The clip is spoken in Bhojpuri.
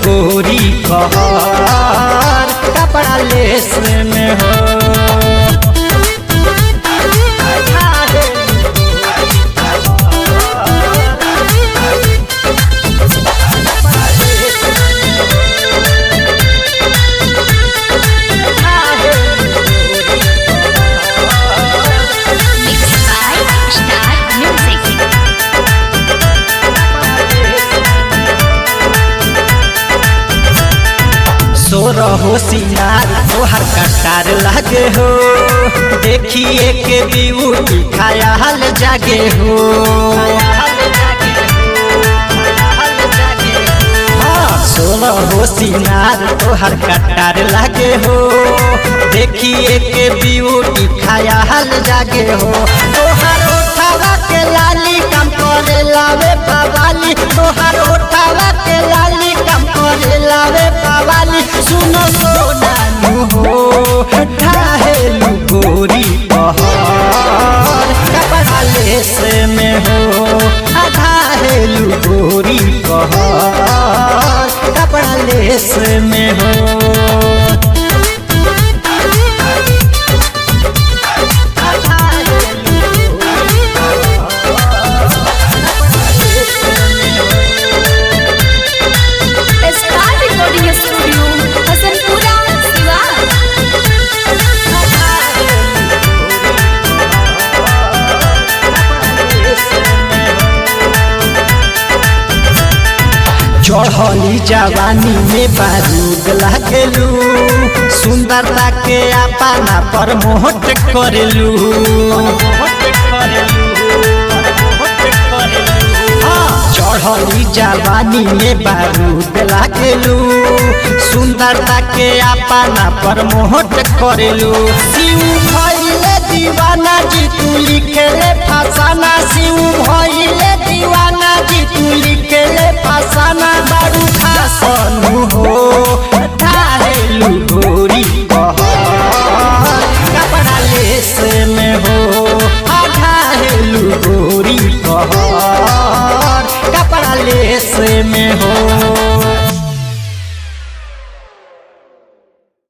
गोरी कहर कपड़ा लेस में हो। सोरहो सिंगार तोहर कटार लागे हो, देखिए के ब्यूटी ख्याल जागे हो। सोरहो सिंगार तोहर कटार लागे हो, देखिए के ब्यूटी ख्याल जागे हो। तोहर उठावा के लाली कम करे लावे पवाली, तोहर उठावा के लाली कम करे लावे पवाली। सुनो सोनानु हो ढाहेलु गोरी कहर कपड़ा लेस में हो। ढाहेलु गोरी कहर कपड़ा लेस में हो। चढ़ली जवानी में बारूद लागेलू, सुंदरता के अपना पर मोहट करेलू। चढ़ली जवानी में बारूद लागेलू, सुंदरता के अपना पर मोहट करेलू। शिव भइले दीवाना जी तू लिखेले फसाना, शिव भइले दीवाना जी तू लिखेले फसाना। बारू खासनु हो ढाहेलु गोरी कहर कपड़ा लेस में हो। ढाहेलु गोरी कहर कपड़ा लेस में हो।